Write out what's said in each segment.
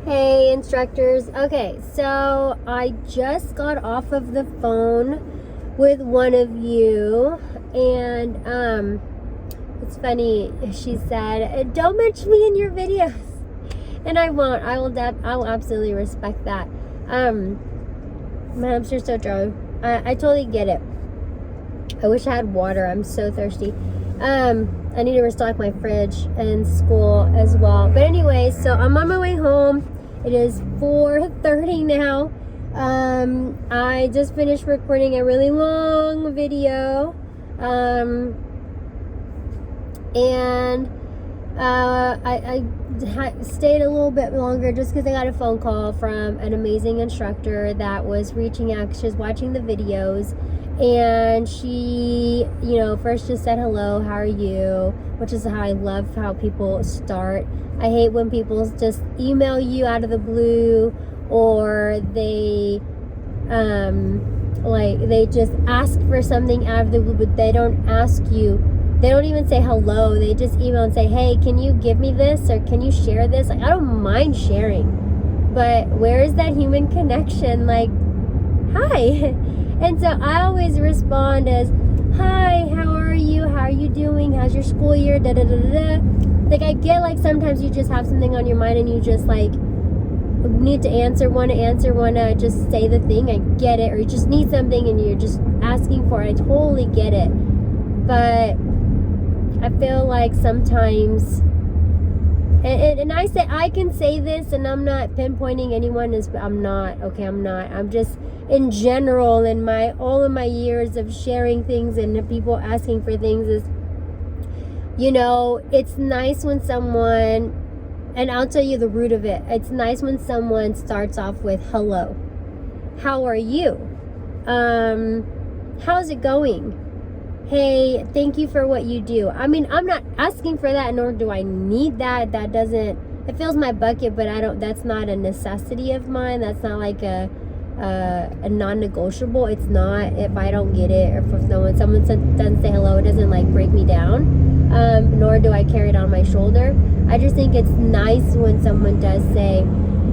Hey instructors. Okay, so I just got off of the phone with one of you, and it's funny, she said, don't mention me in your videos. And I won't. I will absolutely respect that. My hamster's so dry. I totally get it. I wish I had water. I'm so thirsty. I need to restock my fridge in school as well. But anyway, so I'm on my way home. It is 4:30 now. I just finished recording a really long video. I stayed a little bit longer just because I got a phone call from an amazing instructor that was reaching out. She was watching the videos, and she, first just said hello, how are you, which is how I love how people start. I hate when people just email you out of the blue, or they they just ask for something out of the blue, but they don't ask you. They don't even say hello. They just email and say, hey, can you give me this, or can you share this? Like, I don't mind sharing, but where is that human connection? Like, hi. And so I always respond as, hi, how are you? How are you doing? How's your school year? Da da da da da. Like, I get, like, sometimes you just have something on your mind and you just, like, need to want to just say the thing. I get it. Or you just need something and you're just asking for it. I totally get it. But I feel like sometimes, and I can say this, and I'm not pinpointing anyone as, I'm not, I'm just, in general, in all of my years of sharing things and people asking for things, is, it's nice when someone, and I'll tell you the root of it, it's nice when someone starts off with, hello, how are you? How's it going? Hey, thank you for what you do. I mean, I'm not asking for that, nor do I need that. That doesn't, it fills my bucket, but that's not a necessity of mine. That's not like a non-negotiable. It's not, if I don't get it, or if someone doesn't say hello, it doesn't like break me down, nor do I carry it on my shoulder. I just think it's nice when someone does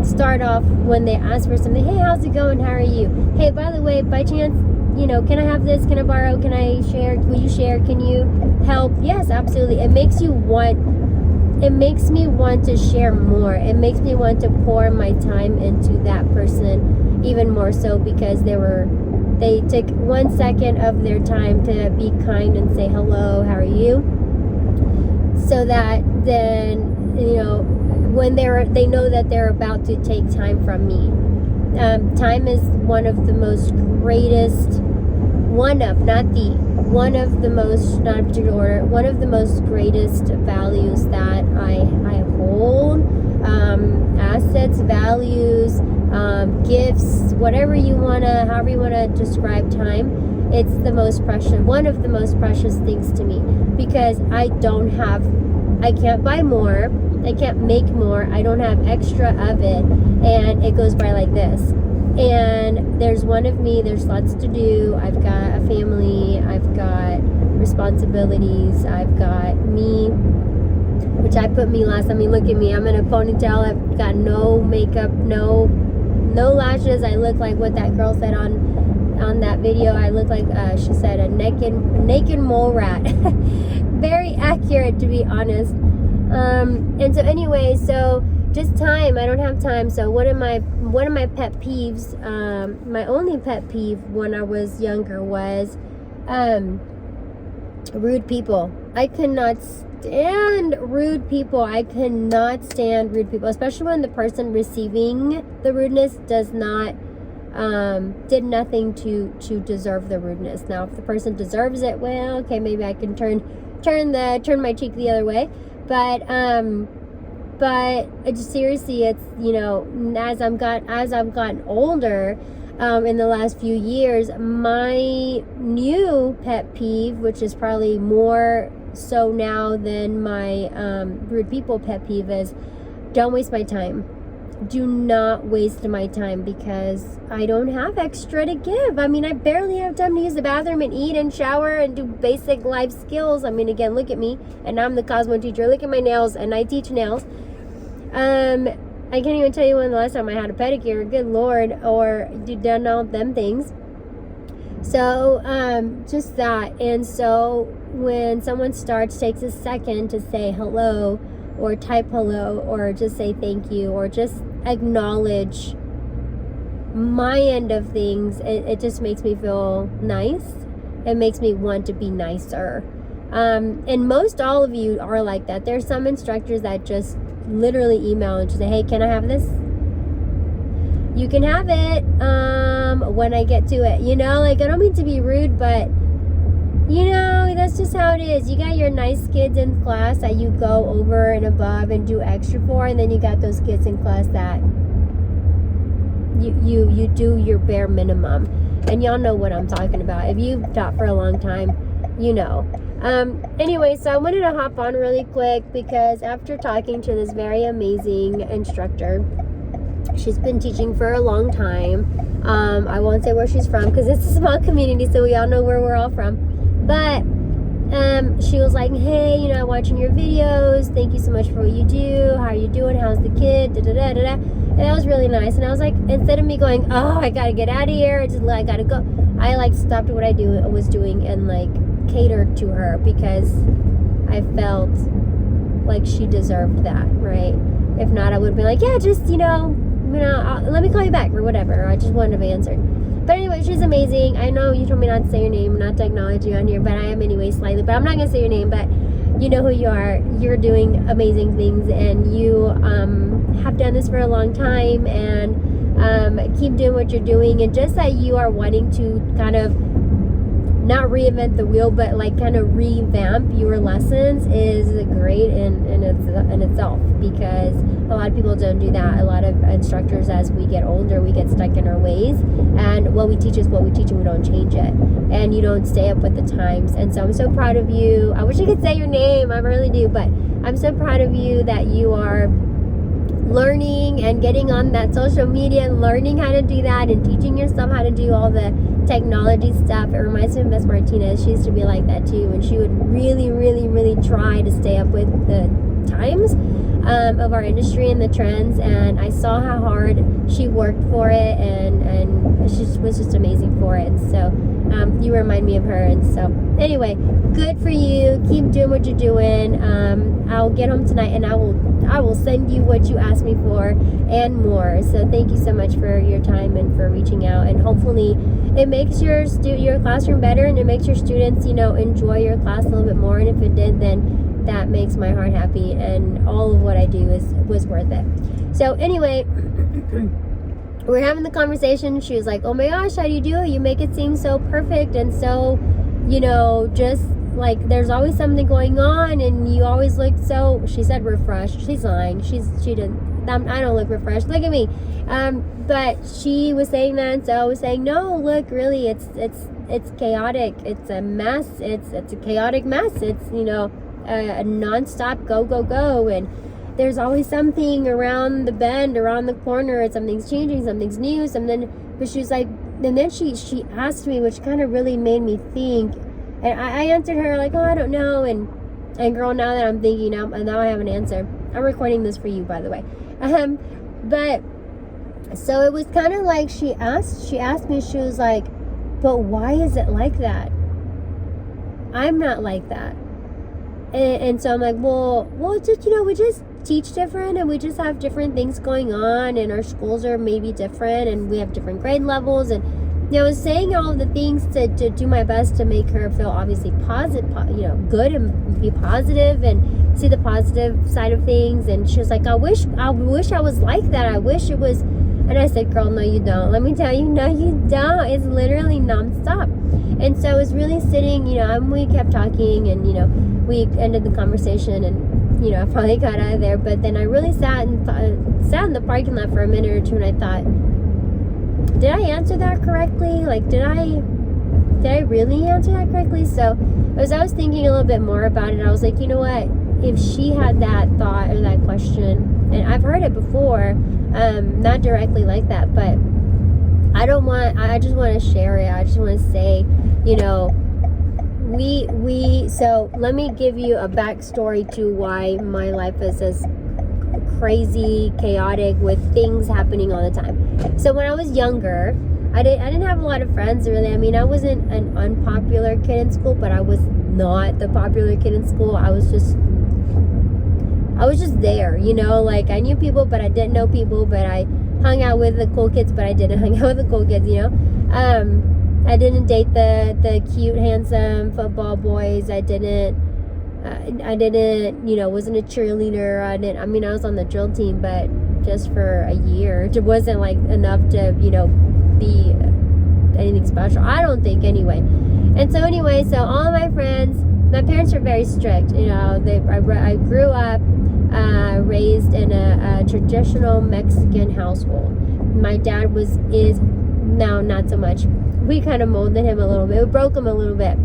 start off when they ask for something, hey, how's it going? How are you? Hey, by the way, by chance, can I have this? Can I borrow? Can I share? Will you share? Can you help? Yes, absolutely. It makes me want to share more. It makes me want to pour my time into that person even more so, because they took 1 second of their time to be kind and say hello, how are you? So that then, when they know that they're about to take time from me. Time is one of the most greatest, not a particular order, one of the most greatest values that I hold. Assets, values, gifts, however you want to describe time. It's one of the most precious things to me, because I can't buy more, I can't make more, I don't have extra of it, and it goes by like this. And there's one of me, there's lots to do, I've got a family, I've got responsibilities, I've got me, which I put me last. I mean, look at me, I'm in a ponytail, I've got no makeup, no lashes. I look like what that girl said on that video. I look like, she said, a naked mole rat. Very accurate, to be honest. And so anyway, so just time. I don't have time. So one of my pet peeves, my only pet peeve when I was younger was rude people. I could not stand rude people. Especially when the person receiving the rudeness did nothing to deserve the rudeness. Now, if the person deserves it, well, okay, maybe I can turn my cheek the other way. But seriously, it's, as I've gotten older, in the last few years, my new pet peeve, which is probably more so now than my rude people pet peeve, is don't waste my time. Do not waste my time, because I don't have extra to give. I mean, I barely have time to use the bathroom and eat and shower and do basic life skills. I mean, again, look at me, and I'm the Cosmo teacher. Look at my nails, and I teach nails. I can't even tell you when the last time I had a pedicure, good Lord, or done all them things. So, just that. And so when someone takes a second to say hello, or type hello, or just say thank you, or just acknowledge my end of things, it just makes me feel nice. It makes me want to be nicer. And most all of you are like that. There's some instructors that just literally email and just say, hey, can I have this? You can have it when I get to it. You know, like, I don't mean to be rude, but you know, that's just how it is. You got your nice kids in class that you go over and above and do extra for, and then you got those kids in class that you do your bare minimum. And y'all know what I'm talking about. If you've taught for a long time, you know. Anyway, so I wanted to hop on really quick because after talking to this very amazing instructor, she's been teaching for a long time. I won't say where she's from because it's a small community, so we all know where we're all from. But she was like, hey, you know, I'm watching your videos. Thank you so much for what you do. How are you doing? How's the kid? Da, da, da, da, da. And that was really nice. And I was like, instead of me going, oh, I got to get out of here, I got to go, I like stopped what I was doing and like catered to her because I felt like she deserved that, right? If not, I would be like, yeah, just, let me call you back or whatever. I just wanted to be answered. But anyway, she's amazing. I know you told me not to say your name, not to acknowledge you on here, but I am anyway slightly. But I'm not going to say your name, but you know who you are. You're doing amazing things, and you have done this for a long time, and keep doing what you're doing. And just that you are wanting to kind of not reinvent the wheel, but like kind of revamp your lessons is great in itself, because a lot of people don't do that. A lot of instructors, as we get older, we get stuck in our ways, and what we teach is what we teach, and we don't change it, and you don't stay up with the times. And so I'm so proud of you. I wish I could say your name, I really do, but I'm so proud of you that you are learning and getting on that social media and learning how to do that and teaching yourself how to do all the technology stuff. It reminds me of Miss Martinez. She used to be like that too, and she would really, really, really try to stay up with the times of our industry and the trends, and I saw how hard she worked for it, and she was just amazing for it. And so you remind me of her. And so anyway, good for you. Keep doing what you're doing. I'll get home tonight and I will send you what you asked me for and more. So thank you so much for your time and for reaching out, and hopefully it makes your classroom better, and it makes your students, enjoy your class a little bit more. And if it did, then that makes my heart happy, and all of what I do was worth it. So anyway, we're having the conversation. She was like, oh my gosh, how do you do it? You make it seem so perfect, and so, just like there's always something going on, and you always look so, she said refreshed. She's lying. She didn't. I don't look refreshed. Look at me. But she was saying that, and so I was saying, no, look, really, it's chaotic. It's a mess. It's a chaotic mess. It's, a non-stop go, and there's always something around the bend, around the corner, and something's changing, something's new, but she was like, and then she asked me, which kind of really made me think, and I answered her like, oh, I don't know, and girl, now that I'm thinking, now I have an answer. I'm recording this for you, by the way. But so it was kind of like she asked me, she was like, but why is it like that? I'm not like that. And so I'm like, well, just, we just teach different, and we just have different things going on, and our schools are maybe different, and we have different grade levels. And I was saying all of the things to do my best to make her feel obviously positive, good, and be positive and see the positive side of things. And she was like, I wish I was like that. I wish it was. And I said, girl, no, you don't. Let me tell you, no, you don't. It's literally nonstop. And so I was really sitting, we kept talking, and, we ended the conversation, and, I finally got out of there. But then I really sat in the parking lot for a minute or two, and I thought, did I answer that correctly? Like, did I really answer that correctly? So as I was thinking a little bit more about it, I was like, you know what? If she had that thought or that question, and I've heard it before, not directly like that, but I just want to share it. I just want to say, so let me give you a backstory to why my life is as crazy, chaotic, with things happening all the time. So when I was younger, I didn't have a lot of friends, really. I mean, I wasn't an unpopular kid in school, but I was not the popular kid in school. I was just there, you know, like I knew people, but I didn't know people, but I hung out with the cool kids, but I didn't hang out with the cool kids, you know. I didn't date the cute, handsome football boys. I didn't, you know, wasn't a cheerleader. I was on the drill team, but just for a year. It wasn't like enough to, you know, be anything special. I don't think, anyway. And so anyway, so all of my friends, my parents were very strict. You know, I grew up raised in a traditional Mexican household. My dad is now not so much. We kind of molded him a little bit. We broke him a little bit.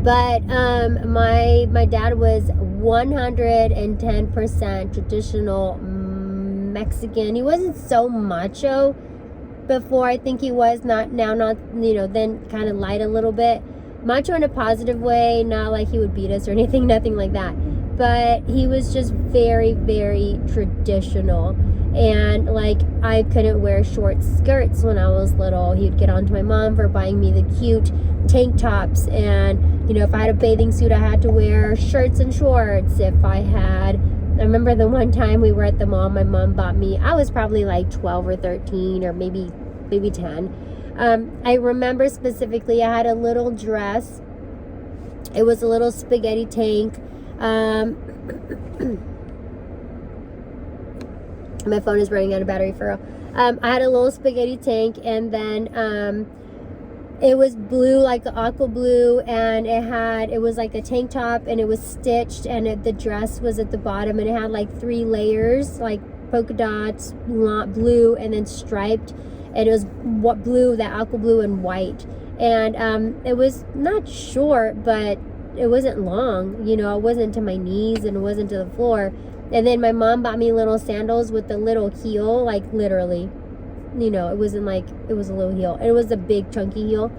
But my dad was 110% traditional Mexican. He wasn't so macho before. I think he was not, you know, then kind of light a little bit. Macho in a positive way, not like he would beat us or anything, nothing like that. But he was just very, very traditional. And like, I couldn't wear short skirts when I was little. He'd get on to my mom for buying me the cute tank tops. And, you know, if I had a bathing suit, I had to wear shirts and shorts. I remember the one time we were at the mall, my mom bought me, I was probably like 12 or 13 or maybe 10. I remember specifically I had a little dress. It was a little spaghetti tank. My phone is running out of battery for real. I had a little spaghetti tank, and then it was blue, like aqua blue, and it was like a tank top, and it was stitched, and the dress was at the bottom, and it had like 3 layers, like polka dots, blue, and then striped. And it was blue, that aqua blue, and white. And it was not short, but it wasn't long. You know, it wasn't to my knees, and it wasn't to the floor. And then my mom bought me little sandals with the little heel, like literally. You know, it wasn't like, it was a little heel. It was a big, chunky heel.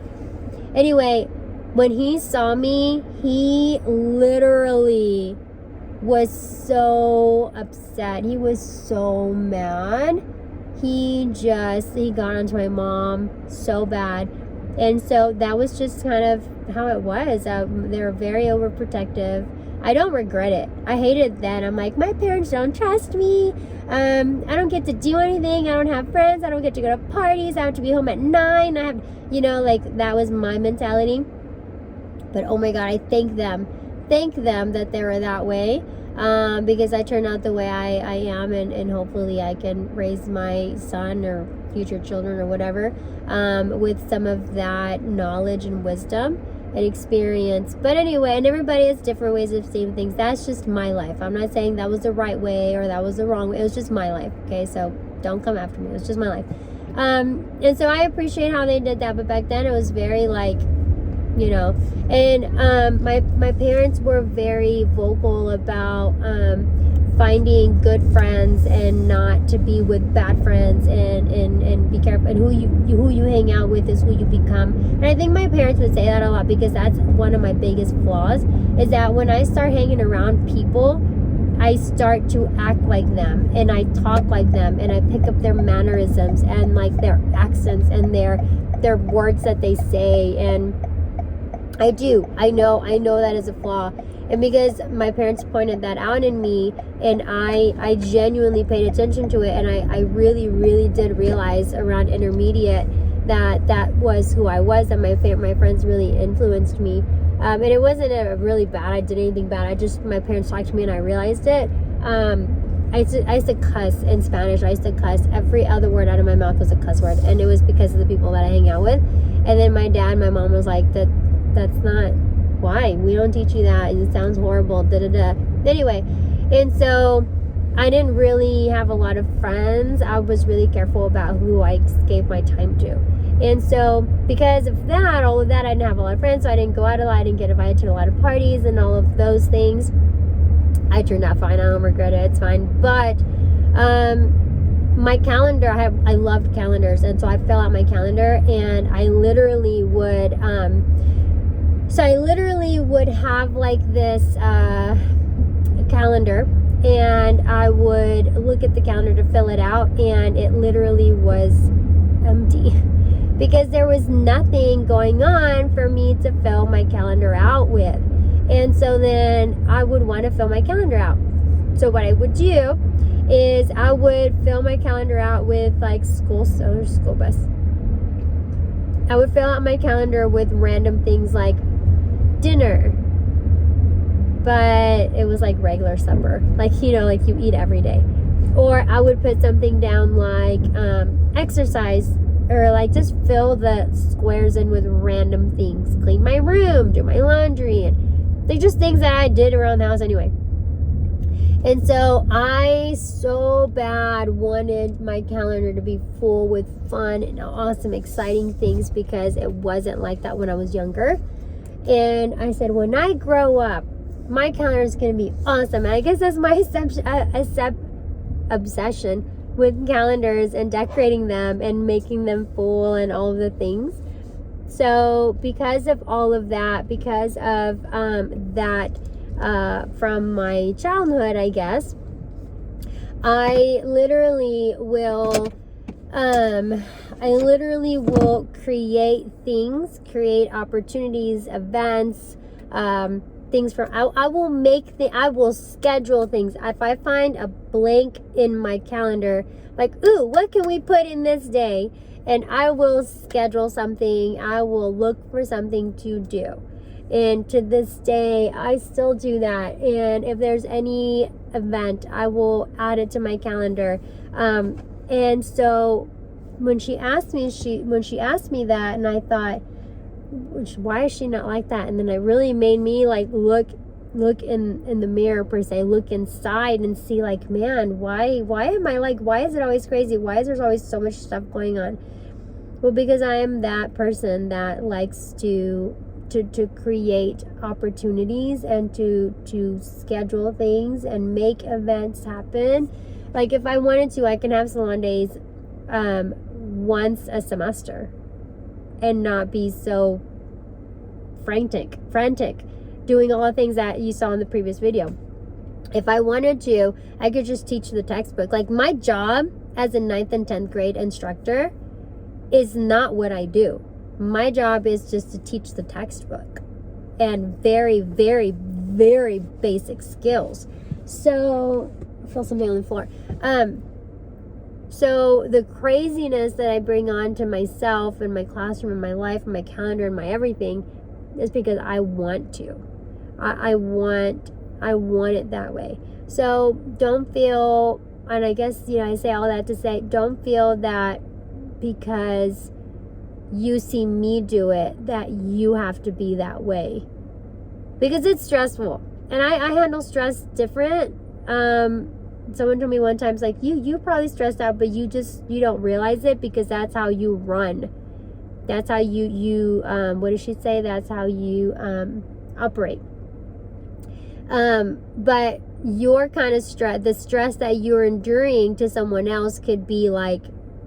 Anyway, when he saw me, he literally was so upset. He was so mad. He got onto my mom so bad. And so that was just kind of how it was. They were very overprotective. I don't regret it. I hated it then. I'm like, my parents don't trust me. I don't get to do anything. I don't have friends. I don't get to go to parties. I have to be home at 9. I have, you know, like, that was my mentality. But oh my God, I thank them that they were that way. Because I turned out the way I am, and hopefully I can raise my son or future children or whatever with some of that knowledge and wisdom and experience. But anyway, and everybody has different ways of seeing things. That's just my life. I'm not saying that was the right way or that was the wrong way. It was just my life, okay? So don't come after me. It was just my life. And so I appreciate how they did that, but back then it was very like, you know, and my parents were very vocal about finding good friends and not to be with bad friends, and be careful, and who you hang out with is who you become. And I think my parents would say that a lot, because that's one of my biggest flaws, is that when I start hanging around people, I start to act like them, and I talk like them, and I pick up their mannerisms and like their accents and their words that they say. And I do. I know that is a flaw. And because my parents pointed that out in me, and I genuinely paid attention to it, and I really, really did realize around intermediate that was who I was, and my friends really influenced me. And it wasn't I did anything bad. My parents talked to me and I realized it. I used to cuss in Spanish. I used to cuss. Every other word out of my mouth was a cuss word. And it was because of the people that I hang out with. And then my mom was like, that's not why. We don't teach you that. It sounds horrible. Anyway, and so I didn't really have a lot of friends. I was really careful about who I gave my time to. And so because of that, all of that, I didn't have a lot of friends, so I didn't go out a lot. I didn't get invited to a lot of parties and all of those things. I turned out fine. I don't regret it. It's fine. But my calendar, I loved calendars, and so I fill out my calendar, and I literally would have like this calendar, and I would look at the calendar to fill it out, and it literally was empty because there was nothing going on for me to fill my calendar out with. And so then I would want to fill my calendar out. So what I would do is I would fill my calendar out with like school bus. I would fill out my calendar with random things like dinner, but it was like regular supper, like, you know, like you eat every day. Or I would put something down like exercise, or like just fill the squares in with random things. Clean my room, do my laundry, and they're just things that I did around the house anyway. And so I so bad wanted my calendar to be full with fun and awesome, exciting things, because it wasn't like that when I was younger. And I said, when I grow up, my calendar is going to be awesome. And I guess that's my obsession with calendars and decorating them and making them full and all of the things. So because of all of that, because of that from my childhood, I guess, I literally will create things, create opportunities, events, things from, I will schedule things. If I find a blank in my calendar, like, ooh, what can we put in this day? And I will schedule something. I will look for something to do. And to this day, I still do that. And if there's any event, I will add it to my calendar. And so when she asked me that, and I thought, why is she not like that? And then it really made me like look in the mirror, per se, look inside and see like, man, why am I like, why is it always crazy? Why is there always so much stuff going on? Well, because I am that person that likes to create opportunities and to schedule things and make events happen. Like if I wanted to, I can have salon days once a semester and not be so frantic doing all the things that you saw in the previous video. If I wanted to, I could just teach the textbook. Like my job as a 9th and 10th grade instructor is not what I do. My job is just to teach the textbook and very, very, very basic skills. So I feel something on the floor. So the craziness that I bring on to myself and my classroom and my life and my calendar and my everything is because I want to. I want it that way. So don't feel, and I guess, you know, I say all that to say, don't feel that because you see me do it, that you have to be that way. Because it's stressful. And I handle stress different. Someone told me one time, it's like, you probably stressed out, but you don't realize it because that's how you run. That's how you what did she say? That's how you operate. But your kind of stress, the stress that you're enduring to someone else could be like,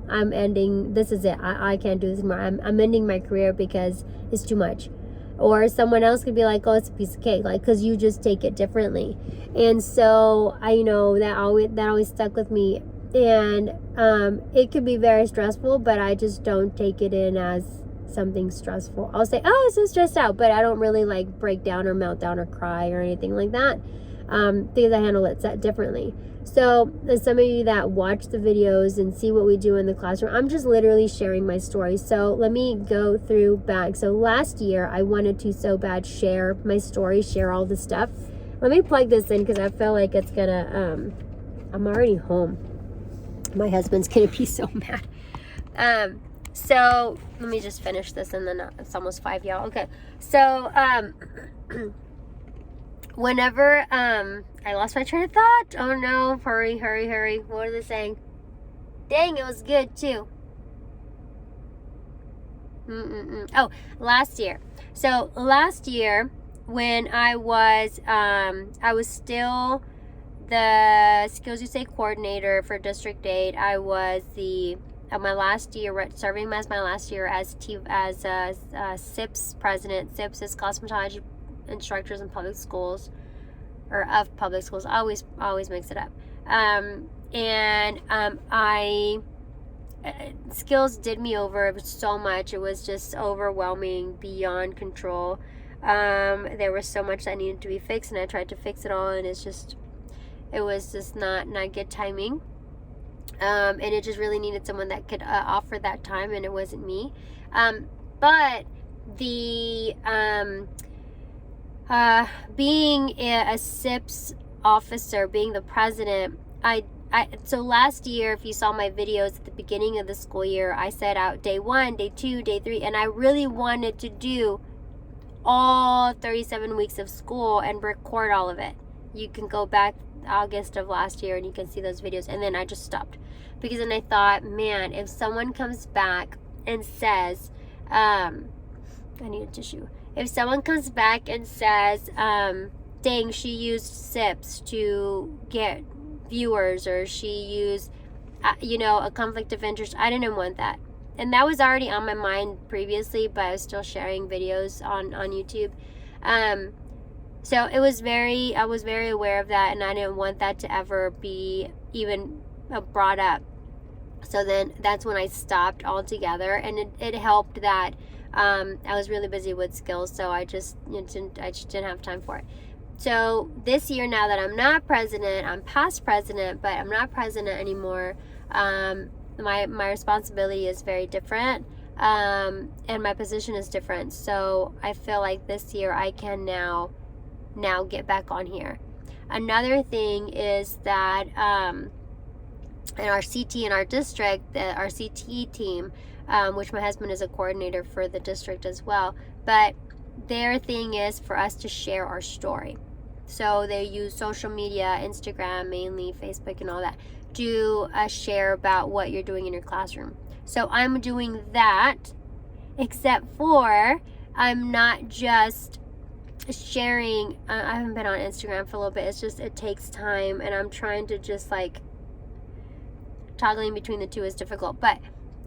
I'm ending, this is it. I can't do this anymore. I'm ending my career because it's too much. Or someone else could be like, oh, it's a piece of cake, like, because you just take it differently. And so I know that always stuck with me. And it could be very stressful, but I just don't take it in as something stressful. I'll say, oh, I'm so stressed out, but I don't really like break down or melt down or cry or anything like that, because I handle it differently. So as some of you that watch the videos and see what we do in the classroom, I'm just literally sharing my story. So let me go through back. So last year I wanted to so bad share my story, share all the stuff. Let me plug this in because I feel like it's gonna, I'm already home. My husband's gonna be so mad. So let me just finish this and then it's almost 5, y'all. Okay. So, whenever, I lost my train of thought. Oh no, hurry. What are they saying? Dang, it was good too. Oh, last year. So last year when I was still the Skills USA coordinator for District 8. I was my last year, serving as my last year as SIPS president. SIPS is Cosmetology Instructors in Public Schools. or of public schools. I always mix it up. Skills did me over so much. It was just overwhelming, beyond control. There was so much that needed to be fixed, and I tried to fix it all, and it was just not good timing. And it just really needed someone that could offer that time, and it wasn't me. But the being a SIPS officer, being the president, so last year, if you saw my videos at the beginning of the school year, I set out day 1, day 2, day 3, and I really wanted to do all 37 weeks of school and record all of it. You can go back August of last year and you can see those videos, and then I just stopped, because then I thought, man, if someone comes back and says, I need a tissue. If someone comes back and says, dang, she used SIPS to get viewers, or she used a conflict of interest, I didn't want that. And that was already on my mind previously, but I was still sharing videos on YouTube. So I was very aware of that, and I didn't want that to ever be even brought up. So then that's when I stopped altogether, and it helped that I was really busy with skills, so I just didn't have time for it. So this year, now that I'm not president, I'm past president, but I'm not president anymore. My responsibility is very different, and my position is different. So I feel like this year I can now get back on here. Another thing is that in our CT in our district, our CTE team, which my husband is a coordinator for the district as well, but their thing is for us to share our story. So they use social media, Instagram mainly, Facebook and all that, to share about what you're doing in your classroom. So I'm doing that, except for I'm not just sharing. I haven't been on Instagram for a little bit. It's just, it takes time, and I'm trying to just toggling between the two is difficult, but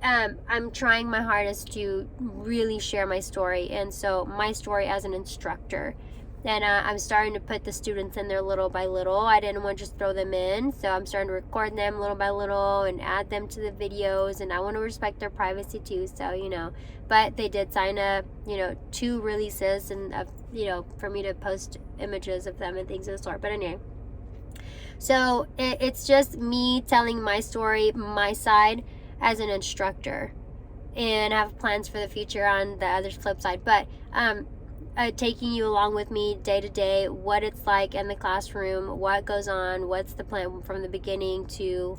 I'm trying my hardest to really share my story. And so my story as an instructor, and I'm starting to put the students in there little by little. I didn't want to just throw them in, so I'm starting to record them little by little and add them to the videos, and I want to respect their privacy too, so but they did sign up 2 releases, and for me to post images of them and things of the sort. But anyway, so it's just me telling my story, my side as an instructor, and I have plans for the future on the other flip side, but taking you along with me day to day, what it's like in the classroom, what goes on, what's the plan from the beginning to,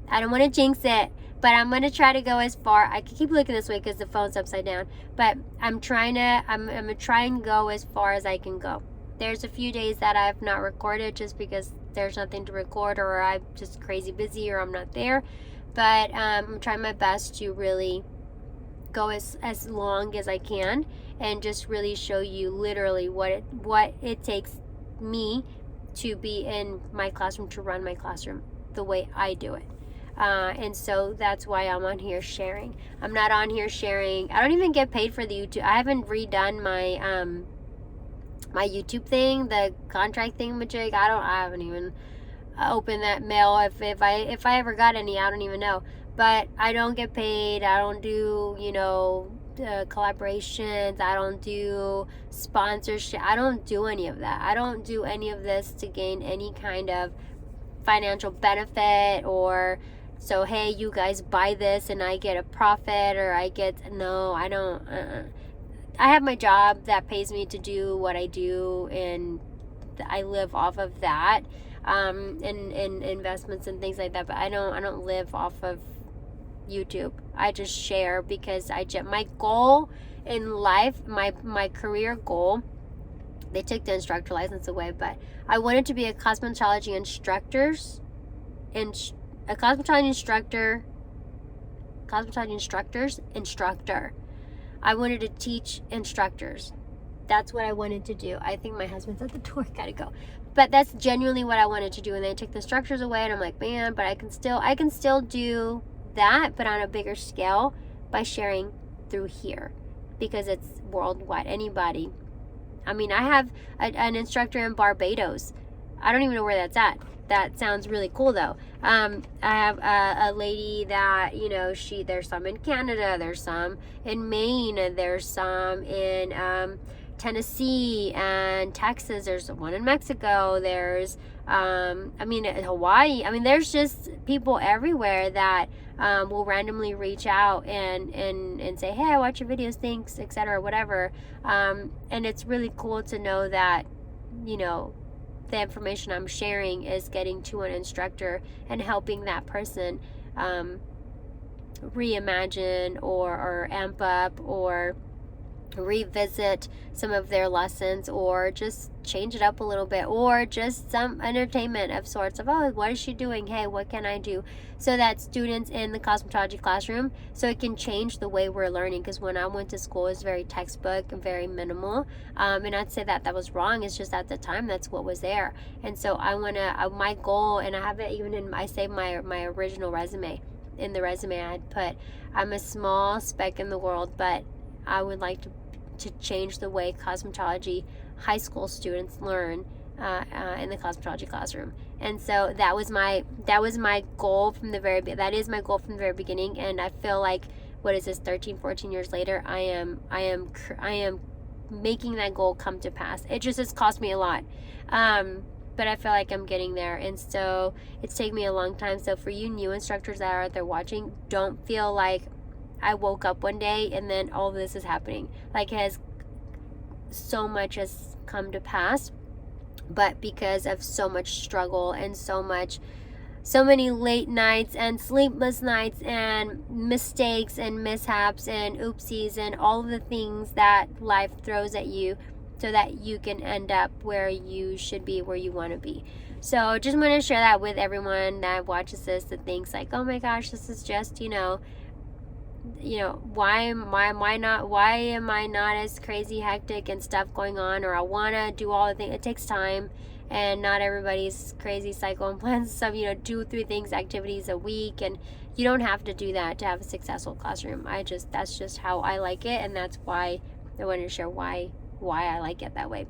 I don't want to jinx it, but I'm going to try to go as far. I can keep looking this way because the phone's upside down, but I'm going to try and go as far as I can go. There's a few days that I've not recorded just because there's nothing to record, or I'm just crazy busy, or I'm not there, but I'm trying my best to really go as long as I can, and just really show you literally what it takes me to be in my classroom, to run my classroom the way I do it. And so that's why I'm on here sharing. I'm not on here sharing. I don't even get paid for the YouTube. I haven't redone my my YouTube thing, the contract thing, majig. I haven't even opened that mail. If I ever got any, I don't even know. But I don't get paid. I don't do collaborations. I don't do sponsorship. I don't do any of that. I don't do any of this to gain any kind of financial benefit, or so hey, you guys buy this and I get a profit, or I don't. I have my job that pays me to do what I do, and I live off of that, and investments and things like that. But I don't live off of YouTube. I just share because my goal in life, my career goal, they took the instructor license away, but I wanted to be a cosmetology instructor. I wanted to teach instructors. That's what I wanted to do. I think my husband's at the door, gotta go. But that's genuinely what I wanted to do, and they took the instructors away, and I'm like, man, but I can still do that, but on a bigger scale, by sharing through here, because it's worldwide. Anybody. I mean, I have an instructor in Barbados I don't even know where that's at. That sounds really cool though. I have a lady that, you know, there's some in Canada, there's some in Maine, there's some in Tennessee and Texas, there's one in Mexico, there's Hawaii. I mean, there's just people everywhere that will randomly reach out and say, hey, I watch your videos, thanks, etc., whatever. And it's really cool to know that, you know, the information I'm sharing is getting to an instructor and helping that person reimagine or amp up or revisit some of their lessons, or just change it up a little bit, or just some entertainment of sorts of, oh, what is she doing, hey, what can I do, so that students in the cosmetology classroom, so it can change the way we're learning. Because when I went to school, it was very textbook and very minimal, and I'd say that was wrong. It's just at the time that's what was there. And so I want to, my goal, and I have it even in, I saved my original resume. In the resume I had put, I'm a small speck in the world, but I would like to change the way cosmetology high school students learn in the cosmetology classroom. And so that was my goal from the very beginning. And I feel like, what is this, 13-14 years later, I am making that goal come to pass. It just has cost me a lot, but I feel like I'm getting there. And so it's taken me a long time. So for you new instructors that are out there watching, don't feel like I woke up one day and then all this is happening. Like, so much has come to pass, but because of so much struggle and so many late nights and sleepless nights and mistakes and mishaps and oopsies and all of the things that life throws at you, so that you can end up where you should be, where you want to be. So just want to share that with everyone that watches this, that thinks like, oh my gosh, this is just, why am I not as crazy hectic and stuff going on, or I want to do all the things. It takes time, and not everybody's crazy cycle and plans some 2-3 things, activities a week, and you don't have to do that to have a successful classroom. That's just how I like it, and that's why I wanted to share why I like it that way.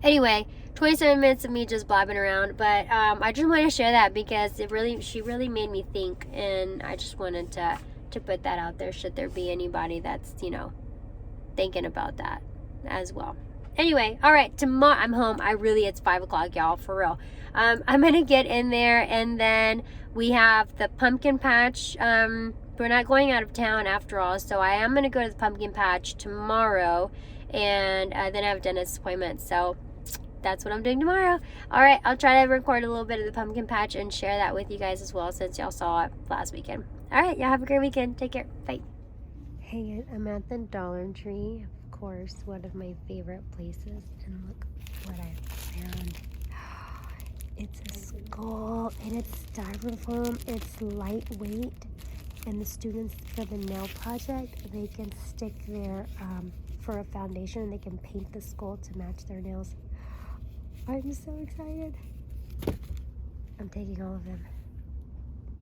Anyway, 27 minutes of me just blabbing around, but I just wanted to share that because she really made me think, and I just wanted to put that out there, should there be anybody that's thinking about that as well. Anyway, all right, tomorrow I'm home. It's 5 o'clock, y'all, for real. I'm gonna get in there, and then we have the pumpkin patch. We're not going out of town after all, so I am gonna go to the pumpkin patch tomorrow, and then I have a dentist appointment, so that's what I'm doing tomorrow. All right, I'll try to record a little bit of the pumpkin patch and share that with you guys as well, since y'all saw it last weekend. All right, y'all have a great weekend. Take care. Bye. Hey, I'm at the Dollar Tree, of course, one of my favorite places, and look what I found. It's a skull, and it's styrofoam. It's lightweight, and the students, for the nail project, they can stick their for a foundation, and they can paint the skull to match their nails. I'm so excited. I'm taking all of them.